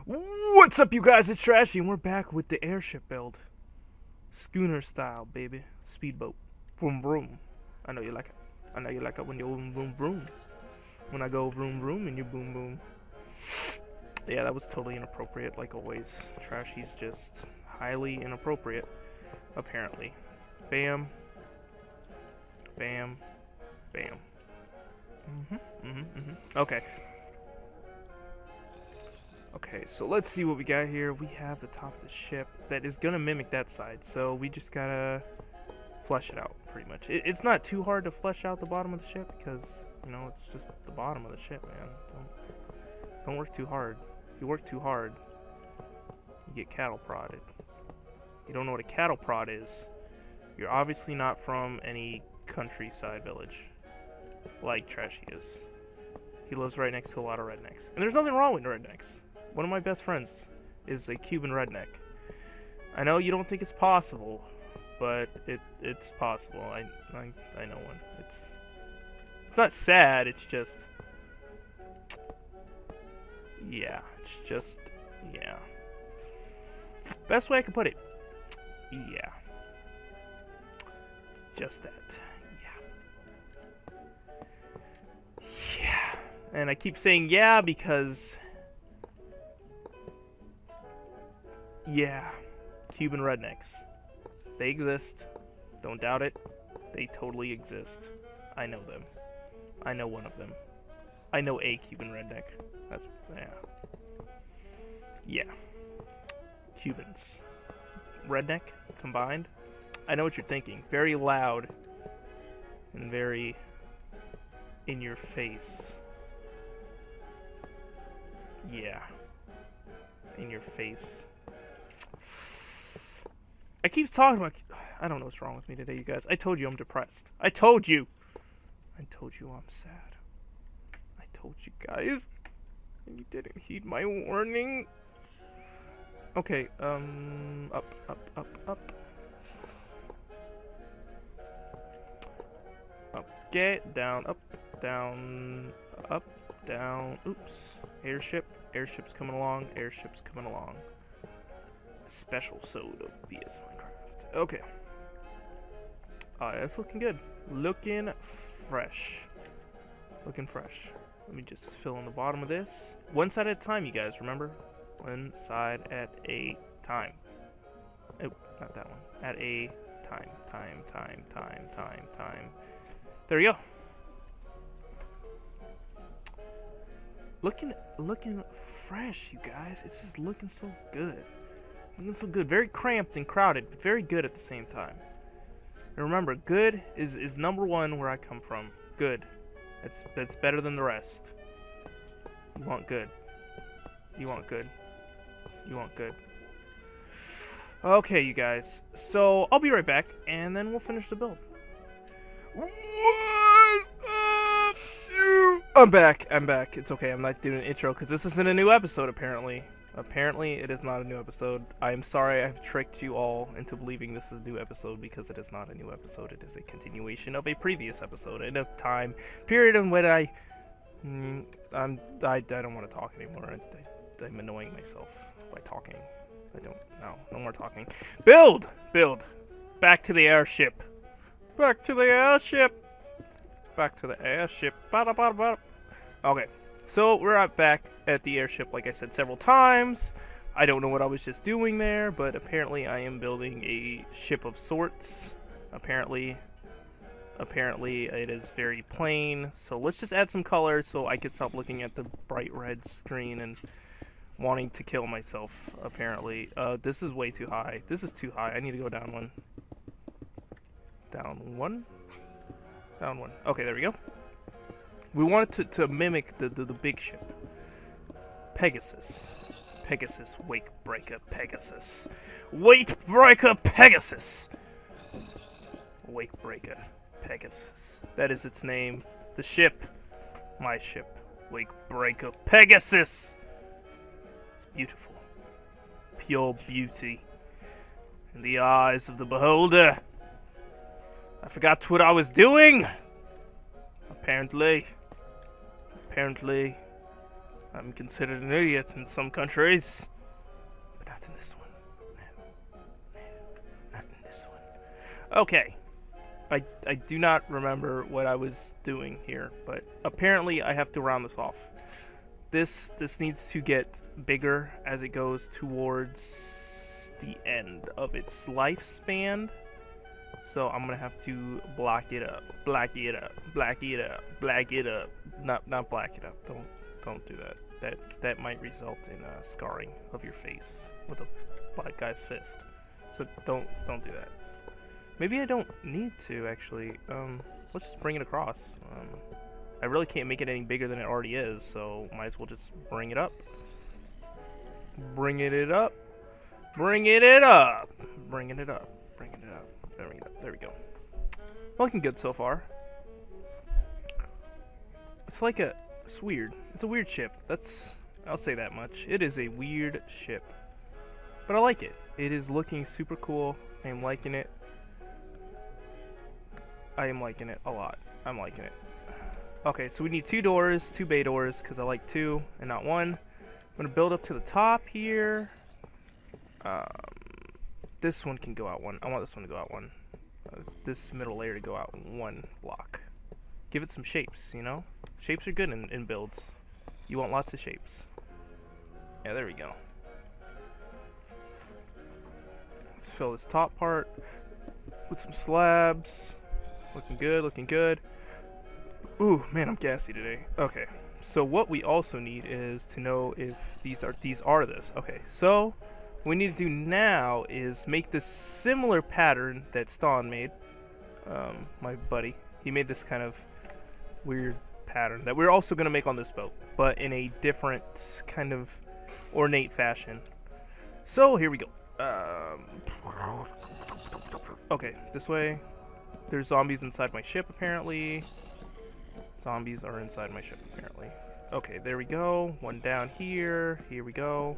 What's up, you guys? It's Trashy, and we're back with the airship build. Schooner style, baby. Speedboat. Vroom vroom. I know you like it. I know you like it when you vroom vroom vroom. When I go vroom vroom and you boom boom. Yeah, that was totally inappropriate, like always. Trashy's just highly inappropriate, apparently. Bam. Bam. Bam. Okay. Okay, so let's see what we got here. We have the top of the ship that is gonna mimic that side, so we just gotta flesh it out, pretty much. It's not too hard to flesh out the bottom of the ship, because, you know, it's just the bottom of the ship, man. Don't work too hard. If you work too hard, you get cattle prodded. You don't know what a cattle prod is, you're obviously not from any countryside village, like Trashy is. He lives right next to a lot of rednecks. And there's nothing wrong with rednecks. One of my best friends is a Cuban redneck. I know you don't think it's possible, but it's possible. I know one. It's not sad, it's just, yeah, it's just, yeah. Best way I can put it. Yeah. Just that. Yeah. Yeah. And I keep saying yeah because, yeah, Cuban rednecks. They exist. Don't doubt it. They totally exist. I know them. I know one of them. I know a Cuban redneck. That's, yeah. Yeah. Cubans. Redneck combined. I know what you're thinking. Very loud and very in your face. Yeah. In your face. I keep talking about... I don't know what's wrong with me today, you guys. I told you I'm depressed. I told you! I told you I'm sad. I told you guys. And you didn't heed my warning. Okay, up, up, up, up. Up, get down, up, down, up, down. Oops. Airship. Airship's coming along. Airship's coming along. A special sode of BS Minecraft. Okay. Alright, that's looking good. Looking fresh. Looking fresh. Let me just fill in the bottom of this. One side at a time, you guys, remember? One side at a time. Oh, not that one. At a time. Time. There you go. Looking fresh, you guys. It's just looking so good. Looking so good. Very cramped and crowded, but very good at the same time. And remember, good is number one where I come from. Good. That's better than the rest. You want good. You want good. You want good. Okay, you guys. So, I'll be right back, and then we'll finish the build. What's up, you? I'm back. It's okay, I'm not doing an intro, because this isn't a new episode, apparently. Apparently, it is not a new episode. I am sorry I've tricked you all into believing this is a new episode, because it is not a new episode. It is a continuation of a previous episode in a time period in which I don't want to talk anymore. I'm annoying myself by talking. No more talking. Build! Back to the airship. Back to the airship. Okay. So, we're back at the airship, like I said several times. I don't know what I was just doing there, but apparently I am building a ship of sorts. Apparently it is very plain. So let's just add some colors so I can stop looking at the bright red screen and wanting to kill myself, apparently. This is way too high. This is too high. I need to go down one. Down one? Down one. Okay, there we go. We want it to mimic the big ship. Pegasus. Wake breaker Pegasus. Wake breaker Pegasus. That is its name. The ship. My ship. Wake breaker Pegasus. It's beautiful. Pure beauty. In the eyes of the beholder. I forgot what I was doing. Apparently, I'm considered an idiot in some countries, but not in this one. No, not in this one. Okay. I do not remember what I was doing here, but apparently I have to round this off. This needs to get bigger as it goes towards the end of its lifespan. So I'm gonna have to block it up, black it up, black it up, black it up. Not black it up. Don't do that. That might result in scarring of your face with a black guy's fist. So don't do that. Maybe I don't need to actually. Let's just bring it across. I really can't make it any bigger than it already is, so might as well just bring it up. Bringing it up. Bringing it up. Bringing it up. Bringing it up. There we go. Looking good so far. It's weird. It's a weird ship. I'll say that much. It is a weird ship. But I like it. It is looking super cool. I am liking it. I am liking it a lot. I'm liking it. Okay, so we need 2 doors, 2 bay doors, because I like 2 and not 1. I'm going to build up to the top here. This one can go out 1. I want this one to go out 1. This middle layer to go out 1 block. Give it some shapes, you know? Shapes are good in builds. You want lots of shapes. Yeah, there we go. Let's fill this top part with some slabs. Looking good, looking good. Ooh, man, I'm gassy today. Okay, so what we also need is to know if these are this. Okay, so what we need to do now is make this similar pattern that Ston made. My buddy, he made this kind of weird pattern that we're also going to make on this boat, but in a different kind of ornate fashion. So here we go. Okay, this way. There's zombies inside my ship, apparently. Zombies are inside my ship, apparently. Okay, there we go. 1 down here. Here we go.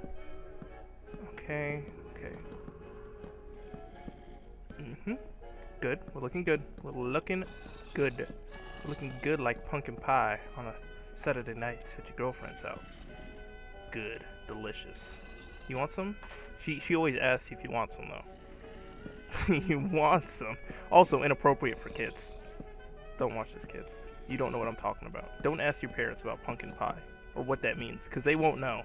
Okay, okay. Good. We're looking good. We're looking good. We're looking good like pumpkin pie on a Saturday night at your girlfriend's house. Good. Delicious. You want some? She always asks you if you want some, though. You want some. Also inappropriate for kids. Don't watch this, kids. You don't know what I'm talking about. Don't ask your parents about pumpkin pie or what that means, because they won't know.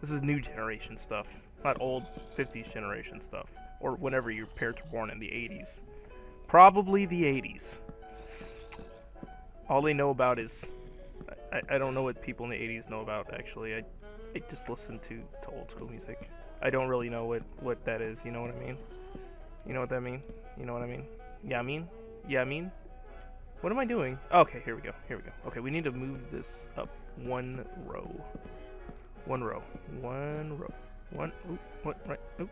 This is new generation stuff, not old 50s generation stuff, or whenever your parents were born in the 80s. Probably the 80s. All they know about is... I don't know what people in the 80s know about, actually. I just listen to old school music. I don't really know what that is, you know what I mean? You know what that mean? You know what I mean? Yeah, I mean? Yeah, I mean? What am I doing? Okay, here we go. Here we go. Okay, we need to move this up 1 row. 1 row. 1 row. 1. Oop. What? Right. Oop.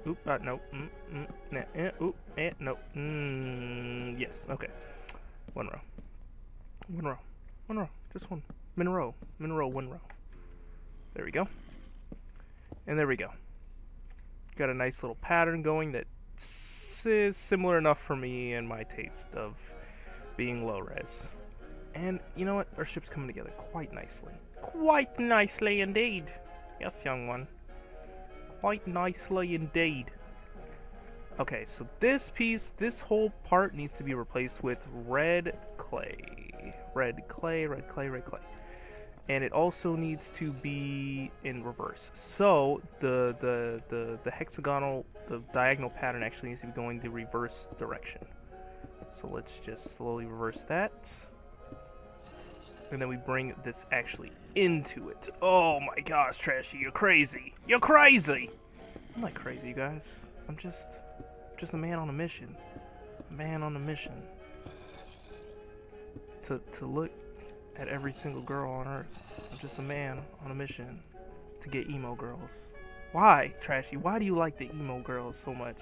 Oop. No. Nah. Oop. No. Yes. Okay. 1 row. 1 row. 1 row. Just 1. Monroe. 1 row. There we go. And there we go. Got a nice little pattern going that is similar enough for me and my taste of being low res. And you know what? Our ship's coming together quite nicely. Quite nicely indeed. Yes, young one. Quite nicely indeed. Okay, so this piece, this whole part needs to be replaced with red clay. Red clay. And it also needs to be in reverse. So the hexagonal, the diagonal pattern actually needs to be going the reverse direction. So let's just slowly reverse that. And then we bring this actually into it. Oh my gosh, Trashy, you're crazy. You're crazy! I'm not crazy, you guys. I'm just a man on a mission. A man on a mission. To look at every single girl on Earth. I'm just a man on a mission to get emo girls. Why, Trashy? Why do you like the emo girls so much?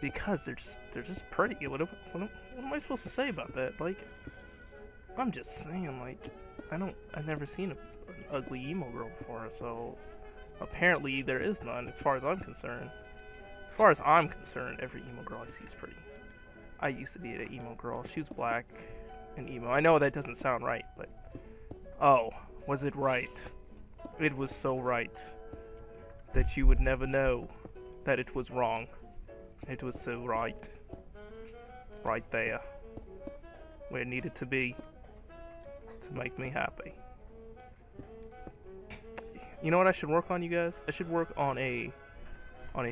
Because they're just pretty. What am I supposed to say about that? Like, I'm just saying, like, I've never seen an ugly emo girl before, so apparently there is none as far as I'm concerned. As far as I'm concerned, every emo girl I see is pretty. I used to date an emo girl. She was black and emo. I know that doesn't sound right, but oh, was it right? It was so right that you would never know that it was wrong. It was so right. Right there. Where it needed to be to make me happy. You know what I should work on, you guys? I should work on a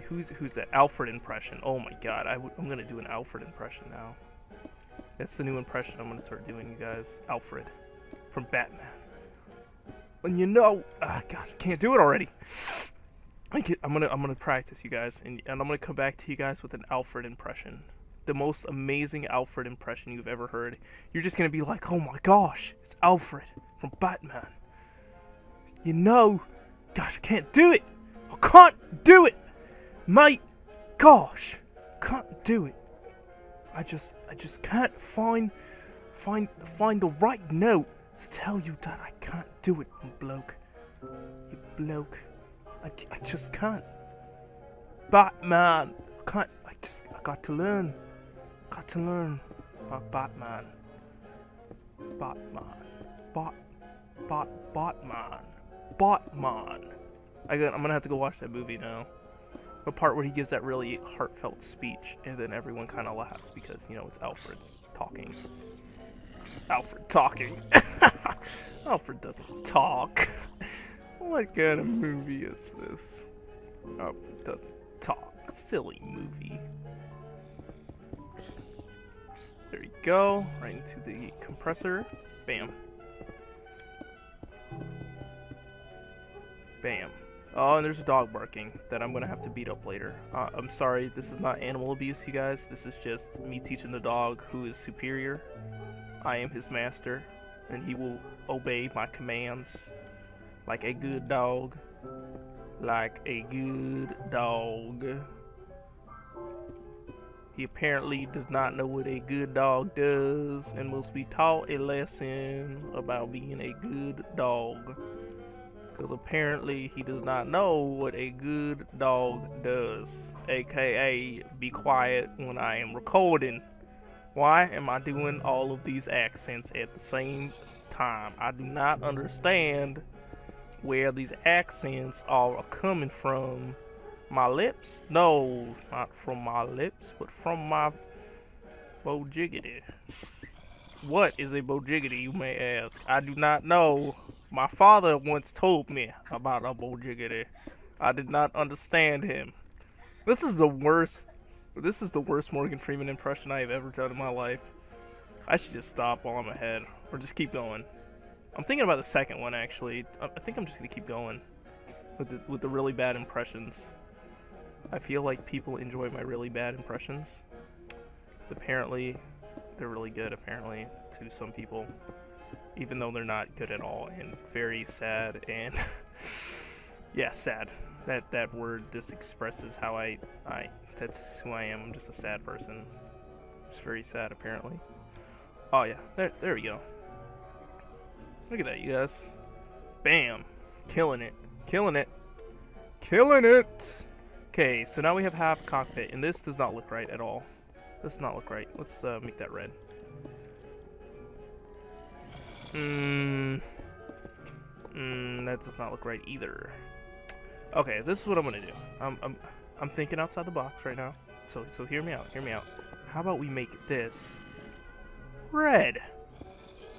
who's that Alfred impression. Oh my god, I'm gonna do an Alfred impression now. That's the new impression I'm gonna start doing, you guys. Alfred from Batman. And you know, gosh, I can't do it already. I'm gonna practice, you guys, and I'm gonna come back to you guys with an Alfred impression. The most amazing Alfred impression you've ever heard. You're just gonna be like, oh my gosh, it's Alfred from Batman. You know, gosh, I can't do it. I can't do it, mate. Gosh, can't do it. I just can't find the right note to tell you that I can't do it, you bloke. You bloke. I just can't. Batman. I got to learn. Got to learn about Batman. Batman. Batman. I'm gonna have to go watch that movie now. The part where he gives that really heartfelt speech, and then everyone kind of laughs because, you know, it's Alfred talking. Alfred talking. Alfred doesn't talk. What kind of movie is this? Alfred doesn't talk. Silly movie. There you go. Right into the compressor. Bam. Bam. Oh, and there's a dog barking that I'm gonna have to beat up later. I'm sorry, this is not animal abuse, you guys. This is just me teaching the dog who is superior. I am his master, and he will obey my commands like a good dog. Like a good dog. He apparently does not know what a good dog does and must be taught a lesson about being a good dog. Because apparently he does not know what a good dog does. AKA, be quiet when I am recording. Why am I doing all of these accents at the same time? I do not understand where these accents are coming from. My lips? No, not from my lips, but from my bojiggity. What is a bojiggity, you may ask? I do not know. My father once told me about a bojiggity. I did not understand him. This is the worst Morgan Freeman impression I have ever done in my life. I should just stop while I'm ahead, or just keep going. I'm thinking about the second one, actually. I think I'm just gonna keep going with the really bad impressions. I feel like people enjoy my really bad impressions, because apparently they're really good, apparently, to some people, even though they're not good at all, and very sad, and yeah, sad. That word just expresses how that's who I am. I'm just a sad person. Just very sad, apparently. Oh yeah, there we go. Look at that, you guys. Bam. Killing it. Killing it. Killing it! Okay, so now we have half cockpit, and this does not look right at all. This does not look right. Let's make that red. That does not look right either. Okay, this is what I'm gonna do. I'm thinking outside the box right now. So hear me out. Hear me out. How about we make this red?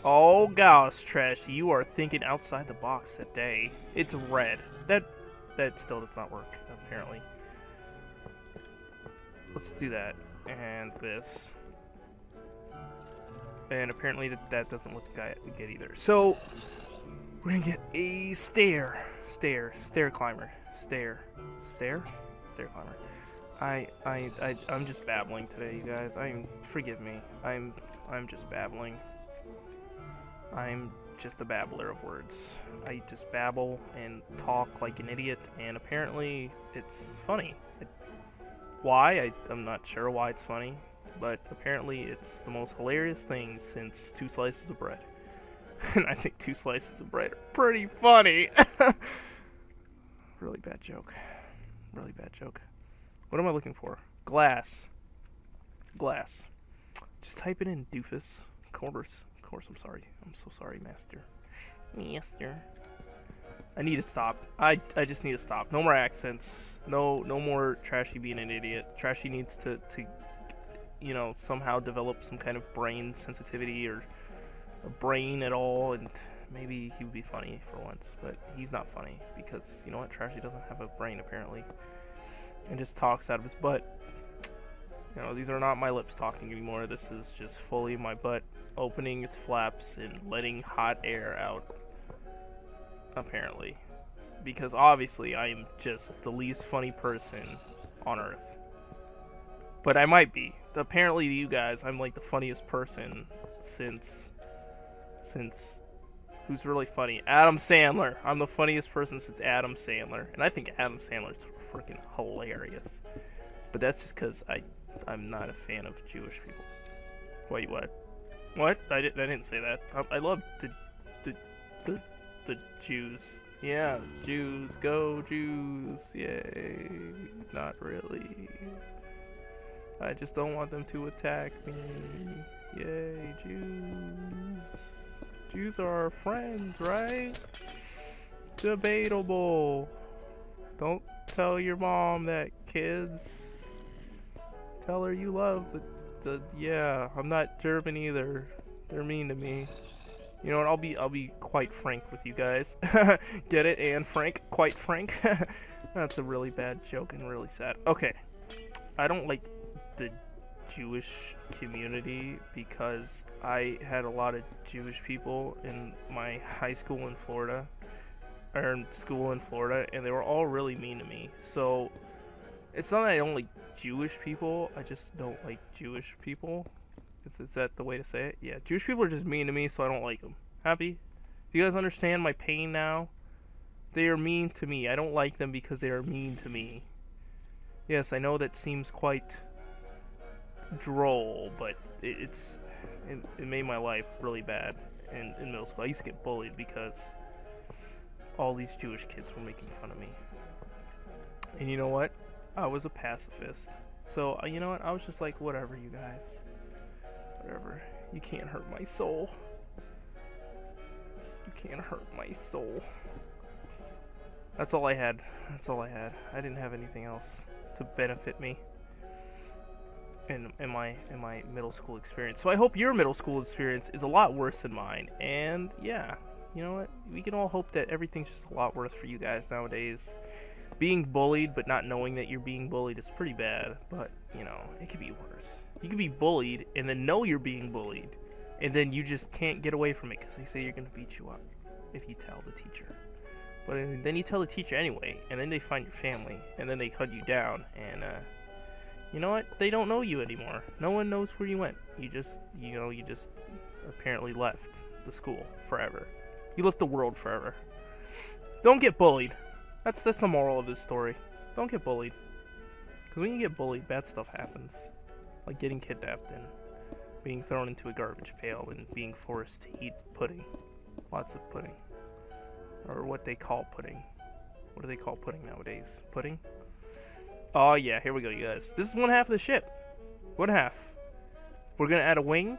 Oh gosh, Trashy, you are thinking outside the box today. It's red. That still does not work, apparently. Let's do that. And this. And apparently that doesn't look good either. So we're gonna get a stair climber. Stair climber. I'm just babbling today, you guys. Forgive me. I'm just babbling. I'm just a babbler of words. I just babble and talk like an idiot, and apparently it's funny. Why? I'm not sure why it's funny, but apparently it's the most hilarious thing since 2 slices of bread. And I think 2 slices of bread are pretty funny. Really bad joke. Really bad joke. What am I looking for? Glass. Glass. Just type it in, doofus. Of course, I'm sorry. I'm so sorry, master. Master. I need to stop. I just need to stop. No more accents. No more Trashy being an idiot. Trashy needs to you know, somehow develop some kind of brain sensitivity or a brain at all, and maybe he would be funny for once, but he's not funny because, you know what, Trashy doesn't have a brain apparently and just talks out of his butt. You know, these are not my lips talking anymore. This is just fully my butt opening its flaps and letting hot air out, apparently, because obviously I am just the least funny person on earth. But I might be. Apparently to you guys, I'm like the funniest person since who's really funny? Adam Sandler. I'm the funniest person since Adam Sandler. And I think Adam Sandler's freaking hilarious. But that's just because I'm not a fan of Jewish people. Wait, what? What? I didn't say that. I love the Jews. Yeah, Jews. Go Jews. Yay. Not really. I just don't want them to attack me. Yay, Jews. Jews are our friends, right? Debatable. Don't tell your mom that, kids. Tell her you love the yeah, I'm not German either. They're mean to me. You know what, I'll be quite frank with you guys. Get it, Anne Frank? Quite frank? That's a really bad joke and really sad. Okay. I don't like the Jewish community because I had a lot of Jewish people in my high school in Florida, or in school in Florida, and they were all really mean to me. So it's not that I don't like Jewish people, I just don't like Jewish people. Is that the way to say it? Yeah, Jewish people are just mean to me, so I don't like them. Happy? Do you guys understand my pain now? They are mean to me. I don't like them because they are mean to me. Yes, I know that seems quite droll, but it made my life really bad in middle school. I used to get bullied because all these Jewish kids were making fun of me. And you know what? I was a pacifist. So, you know what? I was just like, whatever, you guys. Whatever. You can't hurt my soul. You can't hurt my soul. That's all I had. That's all I had. I didn't have anything else to benefit me in my middle school experience. So I hope your middle school experience is a lot worse than mine. And yeah, you know what? We can all hope that everything's just a lot worse for you guys nowadays. Being bullied but not knowing that you're being bullied is pretty bad, but you know, it could be worse. You could be bullied and then know you're being bullied, and then you just can't get away from it because they say you're going to beat you up if you tell the teacher. But then you tell the teacher anyway, and then they find your family, and then they hunt you down, and you know what? They don't know you anymore. No one knows where you went. You just apparently left the school forever. You left the world forever. Don't get bullied. That's the moral of this story. Don't get bullied. Because when you get bullied, bad stuff happens. Like getting kidnapped and being thrown into a garbage pail and being forced to eat pudding. Lots of pudding. Or what they call pudding. What do they call pudding nowadays? Pudding? Oh yeah, here we go, you guys. This is one half of the ship. One half. We're gonna add a wing.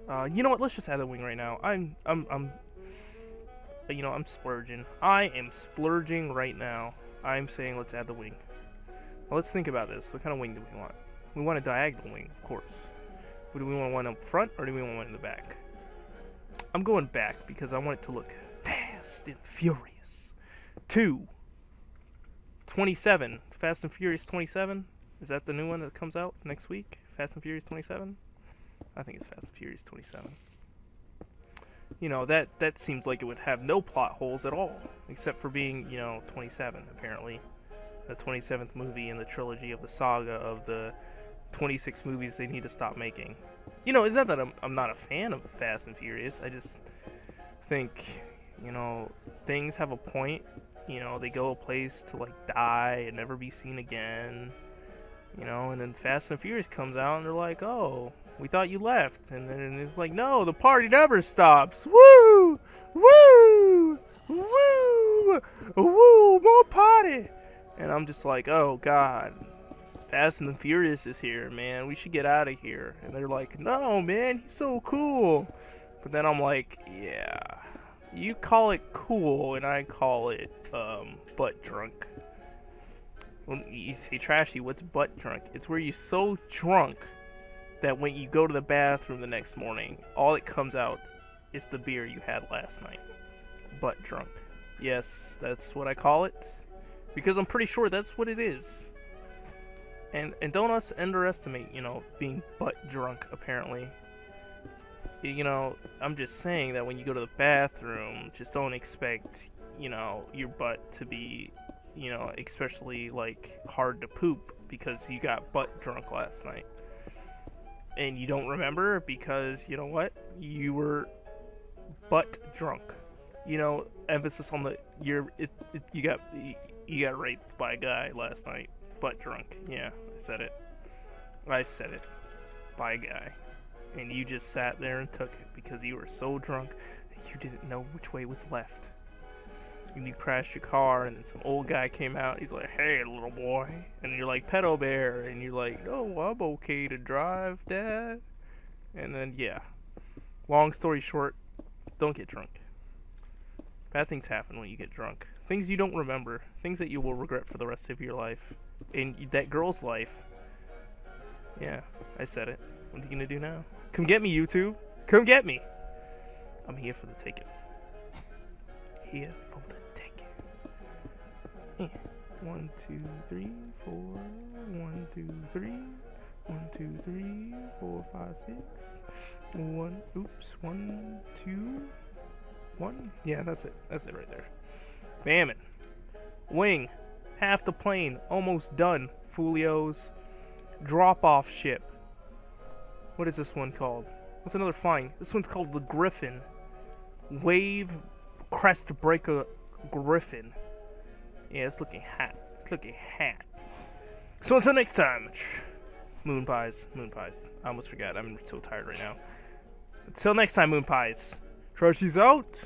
You know what? Let's just add a wing right now. I'm splurging. I am splurging right now. I'm saying let's add the wing. Well, let's think about this. What kind of wing do we want? We want a diagonal wing, of course. But do we want one up front or do we want one in the back? I'm going back because I want it to look fast and furious. 27. Fast and Furious 27? Is that the new one that comes out next week? Fast and Furious 27? I think it's Fast and Furious 27. You know, that seems like it would have no plot holes at all, except for being, 27, apparently. The 27th movie in the trilogy of the saga of the 26 movies they need to stop making. You know, it's not that I'm not a fan of Fast and Furious. I just think, things have a point. They go a place to, die and never be seen again. And then Fast and Furious comes out and they're like, oh, we thought you left. And then it's like, no, the party never stops. Woo! Woo! Woo! Woo! More party! And I'm just like, oh, God. Fast and the Furious is here, man. We should get out of here. And they're like, no, man, he's so cool. But then I'm like, yeah, You call it cool, and I call it butt drunk. When you say trashy, what's butt drunk? It's where you're so drunk that when you go to the bathroom the next morning, all that comes out is the beer you had last night. Butt drunk. Yes, that's what I call it. Because I'm pretty sure that's what it is. And don't underestimate, being butt drunk, apparently. I'm just saying that when you go to the bathroom, just don't expect, your butt to be, especially, like, hard to poop because you got butt drunk last night. And you don't remember because, you know what? You were butt drunk. Emphasis on the, you got raped by a guy last night. Butt drunk. Yeah, I said it. By a guy. And you just sat there and took it because you were so drunk that you didn't know which way was left. And you crashed your car, and then some old guy came out. He's like, "Hey, little boy," and you're like, "Pedo bear," and you're like, "Oh, I'm okay to drive, Dad." And then long story short, don't get drunk. Bad things happen when you get drunk. Things you don't remember. Things that you will regret for the rest of your life. In that girl's life. Yeah, I said it. What are you gonna do now? Come get me, YouTube. Come get me. I'm here for the taking. Here for the taking. 1, 2, 3, 4. 1, 2, 3. 1, 2, 3, 4, 5, 6. 1. Oops. 1, 2, 1. Yeah, that's it. That's it right there. Bamming. Wing. Half the plane. Almost done. Folios. Drop-off ship. What is this one called? What's another flying? This one's called the Griffin. Wave crest breaker Griffin. Yeah, it's looking hot. So until next time, MoonPies. I almost forgot. I'm so tired right now. Until next time, MoonPies. Trashy's out.